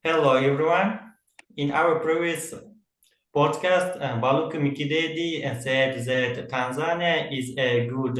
Hello, everyone. In our previous podcast, Baluku Mikidedi said that Tanzania is a good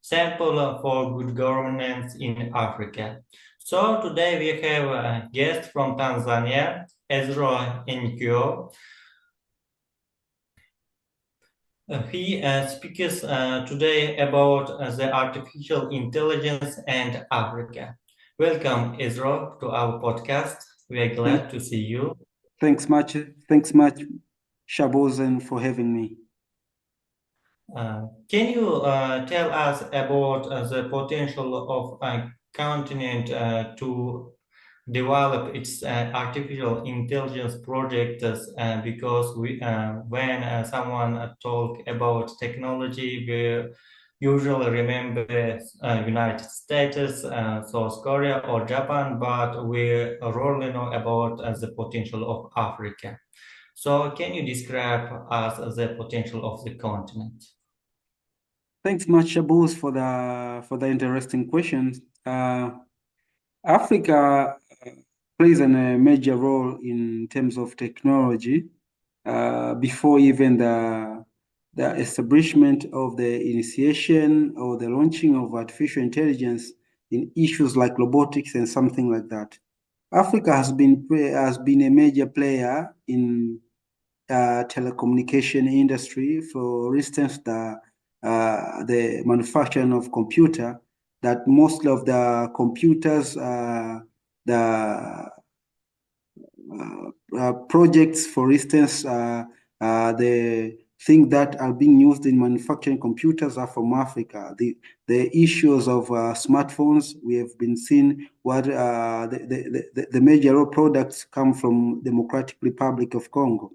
sample for good governance in Africa. So today we have a guest from Tanzania, Ezra Nnko. He speaks today about the artificial intelligence and Africa. Welcome, Ezra, to our podcast. We are glad to see you. Thanks much, Shabozen, for having me. Can you tell us about the potential of a continent to develop its artificial intelligence projects? Because when someone talk about technology, we usually remember United States, South Korea, or Japan, but we rarely know about the potential of Africa. So, can you describe us the potential of the continent? Thanks much, Shaboz, for the interesting questions. Africa plays a major role in terms of technology before even the establishment of the initiation or the launching of artificial intelligence in issues like robotics and something like that. Africa has been a major player in telecommunication industry. For instance, the manufacturing of computer, that most of the computers, the projects, for instance, the things that are being used in manufacturing computers are from Africa. The issues of smartphones, we have been seeing what the major products come from Democratic Republic of Congo.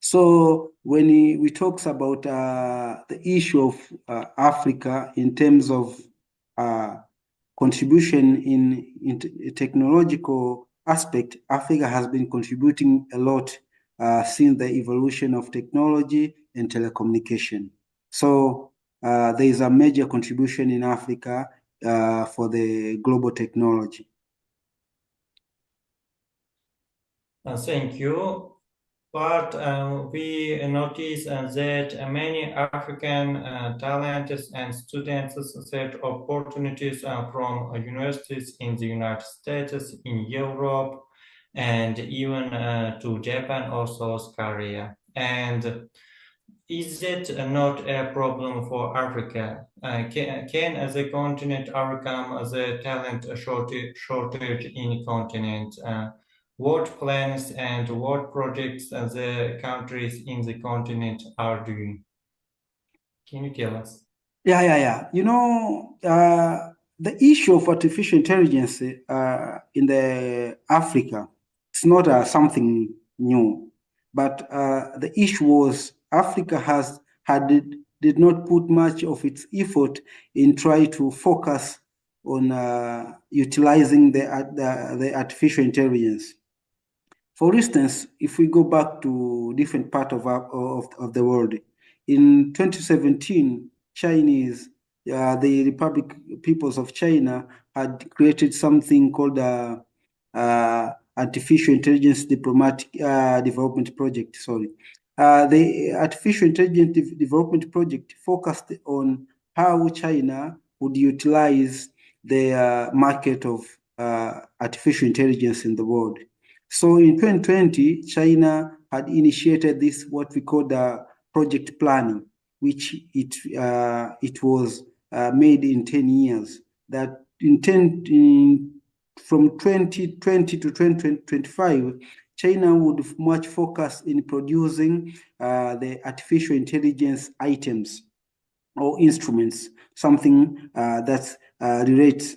So when we talks about the issue of Africa in terms of contribution in technological aspect, Africa has been contributing a lot since the evolution of technology and telecommunication. So there is a major contribution in Africa for the global technology. Thank you. But we notice that many African talents and students set opportunities from universities in the United States, in Europe, and even to Japan or South Korea. And is that not a problem for Africa? Can the continent overcome the talent shortage in the continent? What plans and what projects the countries in the continent are doing? Can you tell us? Yeah. The issue of artificial intelligence in the Africa, it's not something new, but the issue was Africa did not put much of its effort in trying to focus on utilizing the artificial intelligence. For instance, if we go back to different part of the world, in 2017, the Republic Peoples of China had created something called Artificial Intelligence Development Project. The Artificial Intelligence Development Project focused on how China would utilize the market of artificial intelligence in the world. So in 2020, China had initiated this, what we call the project planning, which it was made in 10 years. That from 2020 to 2025, China would much focus in producing the artificial intelligence items or instruments, something that relates.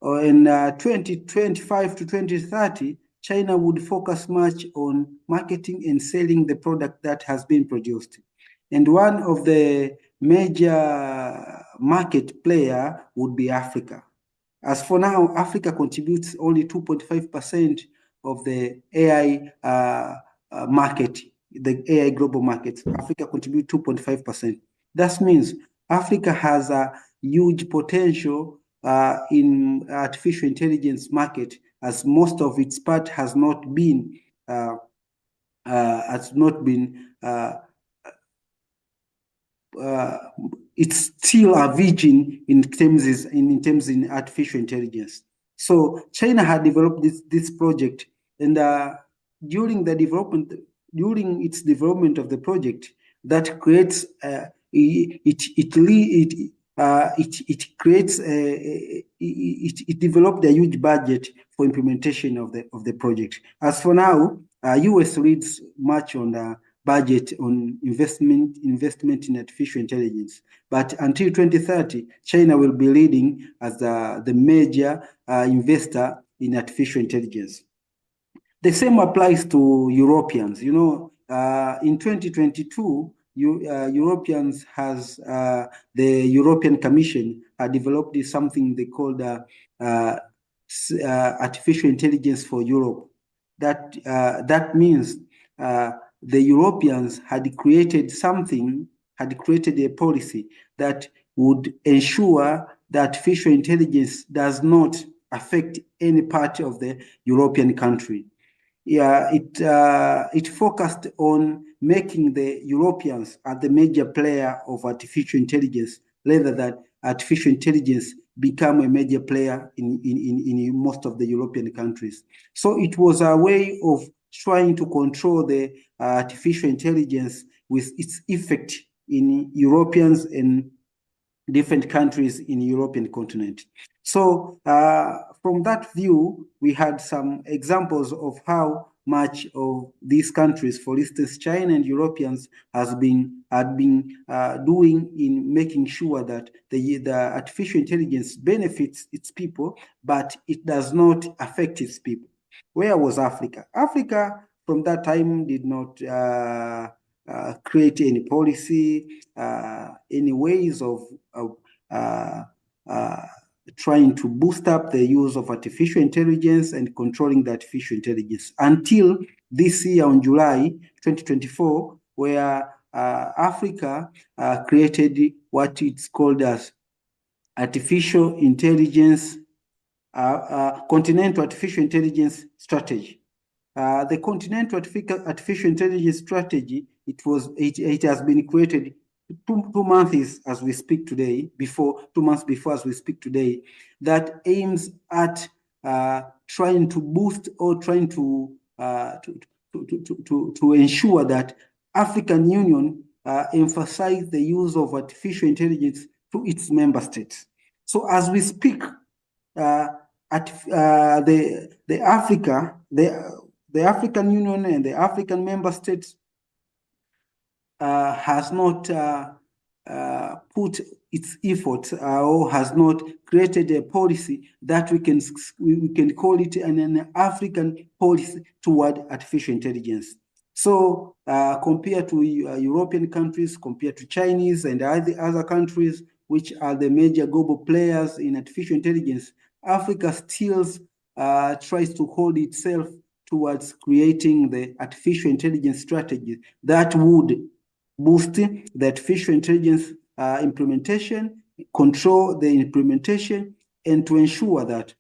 In 2025 to 2030, China would focus much on marketing and selling the product that has been produced. And one of the major market player would be Africa. As for now, Africa contributes only 2.5% of the AI market, the AI global market. Africa contributes 2.5%. That means Africa has a huge potential in artificial intelligence market as most of its part has not been it's still a virgin in terms in artificial intelligence. So China had developed this project, and during its development of the project, that creates it developed a huge budget for implementation of the project. As for now, US leads much on the budget on investment in artificial intelligence. But until 2030, China will be leading as the major investor in artificial intelligence. The same applies to Europeans. You know, in 2022, Europeans the European Commission developed something they called artificial intelligence for Europe. That means the Europeans had created a policy that would ensure that artificial intelligence does not affect any part of the European country. Yeah, it focused on making the Europeans the major player of artificial intelligence, rather than artificial intelligence become a major player in most of the European countries. So it was a way of trying to control the artificial intelligence with its effect in Europeans and different countries in the European continent. So from that view, we had some examples of how much of these countries, for instance, China and Europeans, had been doing in making sure that the artificial intelligence benefits its people, but it does not affect its people. Where was Africa? Africa, from that time, did not create any policy, any ways of trying to boost up the use of artificial intelligence and controlling the artificial intelligence until this year on July 2024, where Africa created what it's called as artificial intelligence, continental artificial intelligence strategy. The continental artificial intelligence strategy, it has been created 2 months as we speak today, 2 months before as we speak today, that aims at trying to boost or trying to ensure that African Union emphasize the use of artificial intelligence to its member states. So as we speak, the African Union and the African member states has not put its effort or has not created a policy that we can call it an African policy toward artificial intelligence. So compared to European countries, compared to Chinese and other countries, which are the major global players in artificial intelligence, Africa still tries to hold itself towards creating the artificial intelligence strategy that would boost the artificial intelligence implementation, control the implementation, and to ensure that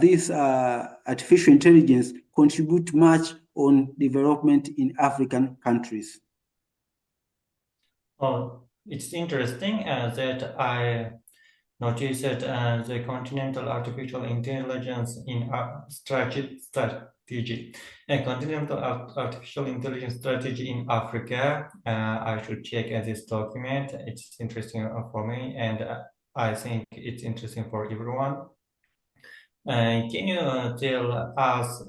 this artificial intelligence contribute much on development in African countries. Oh, it's interesting that I noticed that the continental artificial intelligence in strategy. A continental artificial intelligence strategy in Africa. I should check this document. It's interesting for me, and I think it's interesting for everyone. Can you tell us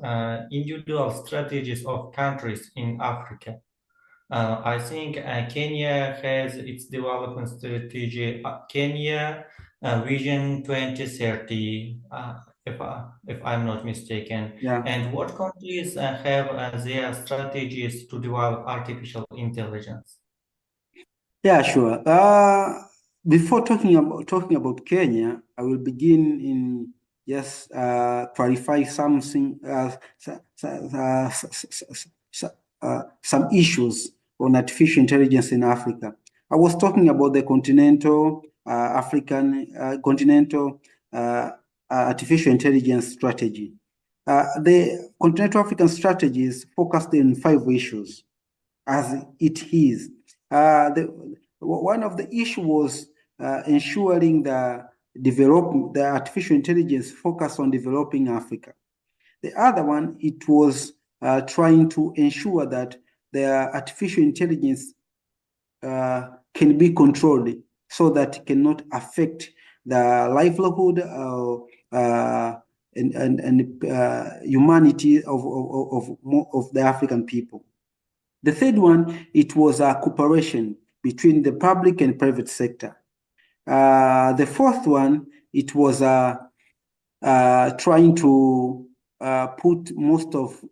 individual strategies of countries in Africa? I think Kenya has its development strategy. Kenya Vision 2030, if I'm not mistaken. Yeah. And what countries have their strategies to develop artificial intelligence? Yeah, sure. Before talking about Kenya, I will begin in just clarify something, some issues on artificial intelligence in Africa. I was talking about the continental artificial intelligence strategy. The Continental African strategy is focused on 5 issues, as it is. One of the issues was ensuring the artificial intelligence focus on developing Africa. The other one, it was trying to ensure that the artificial intelligence can be controlled so that it cannot affect the livelihood and humanity of the African people. The third one, it was a cooperation between the public and private sector. The fourth one, it was trying to put most of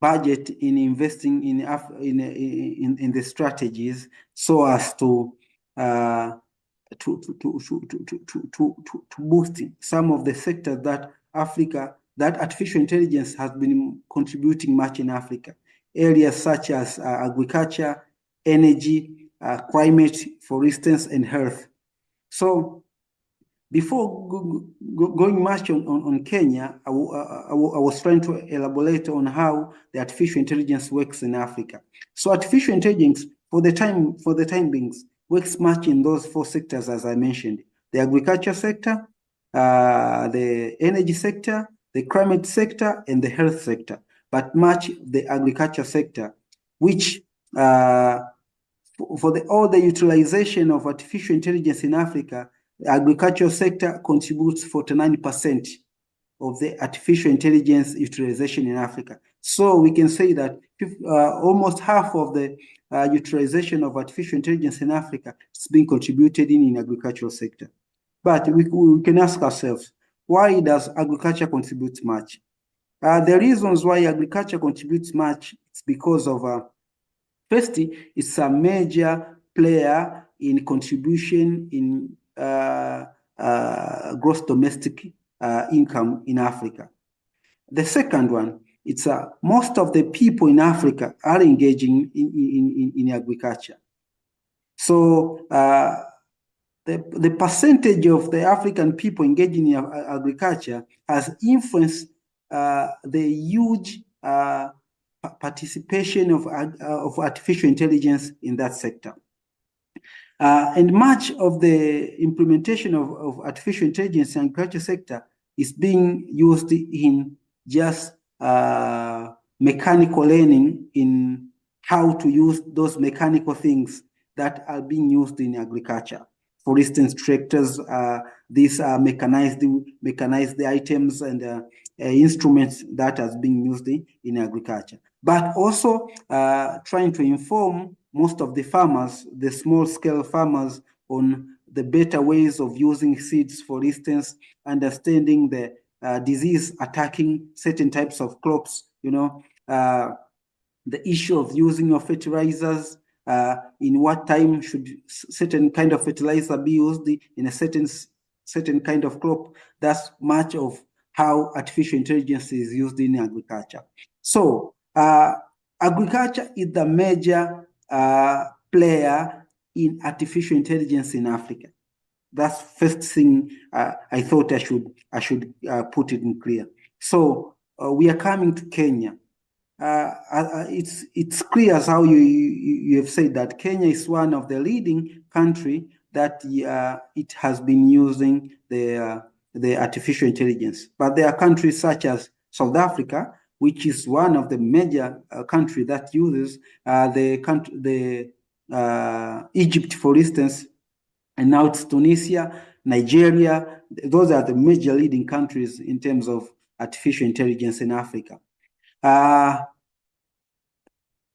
budget in investing in the strategies so as to boost some of the sectors that artificial intelligence has been contributing much in Africa. Areas such as agriculture, energy, climate, for instance, and health. So before going much on Kenya, I was trying to elaborate on how the artificial intelligence works in Africa. So artificial intelligence, for the time being, works much in those 4 sectors, as I mentioned: the agriculture sector, the energy sector, the climate sector, and the health sector. But much the agriculture sector, which for all the utilization of artificial intelligence in Africa, the agricultural sector contributes 49% of the artificial intelligence utilization in Africa. So we can say that almost half of the utilization of artificial intelligence in Africa is being contributed in the agricultural sector. But we can ask ourselves, why does agriculture contribute much? The reasons why agriculture contributes much is because of, first, it's a major player in contribution in gross domestic income in Africa. The second one, it's most of the people in Africa are engaging in agriculture. So the percentage of the African people engaging in agriculture has influenced the huge participation of artificial intelligence in that sector. And much of the implementation of artificial intelligence in the agriculture sector is being used in just mechanical learning, in how to use those mechanical things that are being used in agriculture. For instance, tractors, these are mechanized items and instruments that are being used in agriculture. But also trying to inform most of the farmers, the small-scale farmers, on the better ways of using seeds, for instance, understanding the disease attacking certain types of crops, the issue of using of fertilizers, in what time should certain kind of fertilizer be used in a certain kind of crop. That's much of how artificial intelligence is used in agriculture. So agriculture is the major player in artificial intelligence in Africa. That's first thing I thought I should put it in clear. So we are coming to Kenya. It's clear as how you have said that Kenya is one of the leading country that it has been using the artificial intelligence. But there are countries such as South Africa, which is one of the major country that uses Egypt, for instance, and now it's Tunisia, Nigeria. Those are the major leading countries in terms of artificial intelligence in Africa.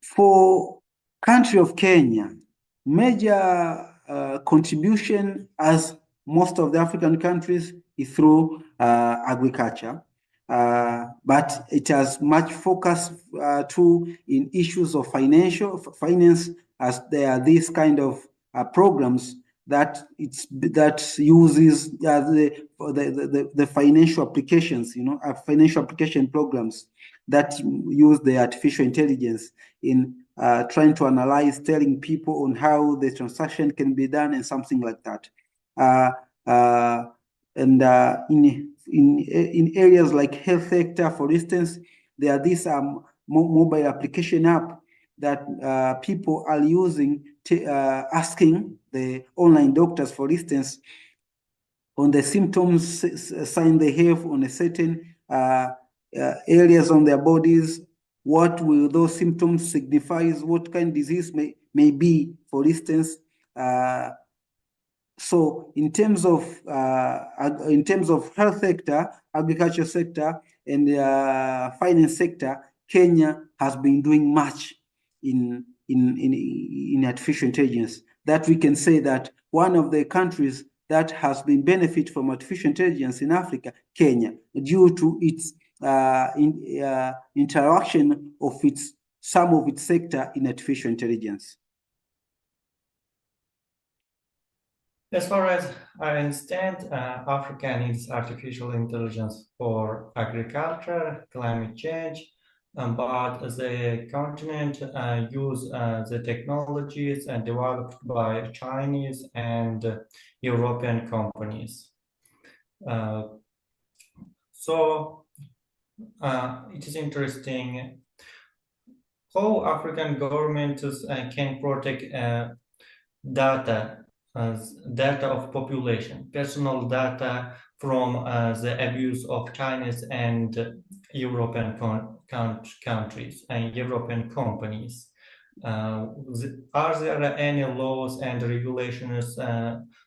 For country of Kenya, major contribution, as most of the African countries, is through agriculture. But it has much focus too in issues of finance, as there are these kind of programs that uses the financial applications, financial application programs that use the artificial intelligence in trying to analyze, telling people on how the transaction can be done and something like that. And in areas like health sector, for instance, there are these mobile application app that people are using, asking the online doctors, for instance, on the symptoms, sign they have on a certain areas on their bodies. What will those symptoms signify? What kind of disease may be, for instance. So in terms of health sector, agriculture sector, and finance sector, Kenya has been doing much in artificial intelligence. That we can say that one of the countries that has been benefit from artificial intelligence in Africa, Kenya, due to its interaction of some of its sector in artificial intelligence. As far as I understand, Africa needs artificial intelligence for agriculture, climate change, but the continent use the technologies developed by Chinese and European companies. So it is interesting how African governments can protect data of population, personal data from the abuse of Chinese and European countries and European companies. Are there any laws and regulations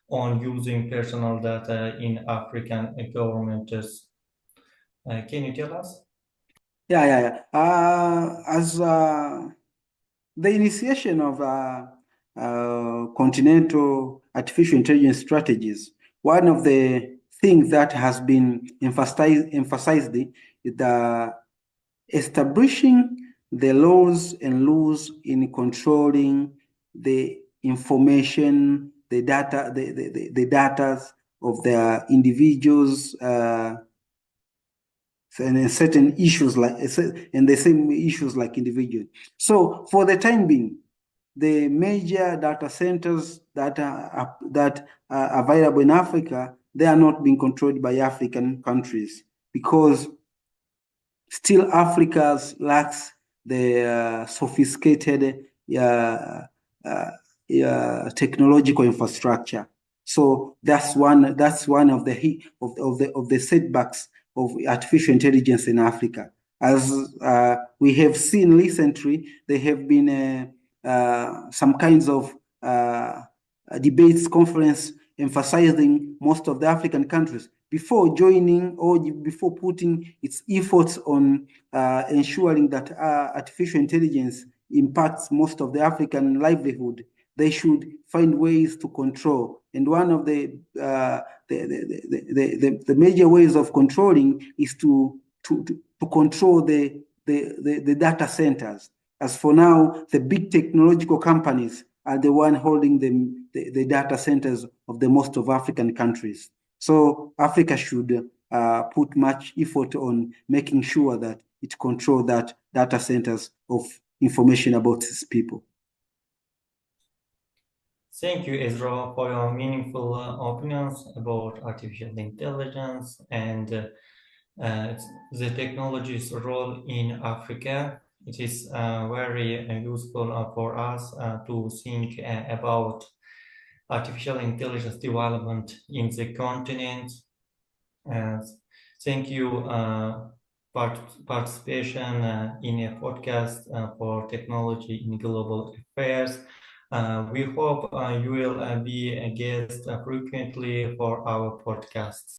on using personal data in African governments? Can you tell us? Yeah. As the initiation of continental artificial intelligence strategies, one of the things that has been emphasized is the establishing the laws and rules in controlling the information, the data, the data of the individuals, and certain issues and the same issues like individual. So for the time being, the major data centers that are available in Africa, they are not being controlled by African countries because still Africa lacks the sophisticated technological infrastructure. So that's one of the setbacks of artificial intelligence in Africa. As we have seen recently, there have been some kinds of debates conference emphasizing most of the African countries before joining or before putting its efforts on ensuring that artificial intelligence impacts most of the African livelihood. They should find ways to control. And one of the major ways of controlling is to control the data centers. As for now, the big technological companies are the one holding the data centers of the most of African countries. So Africa should put much effort on making sure that it controls that data centers of information about its people. Thank you, Ezra, for your meaningful opinions about artificial intelligence and the technology's role in Africa. It is very useful for us to think about artificial intelligence development in the continent. Thank you participation in a podcast for technology in global affairs. We hope you will be a guest frequently for our podcasts.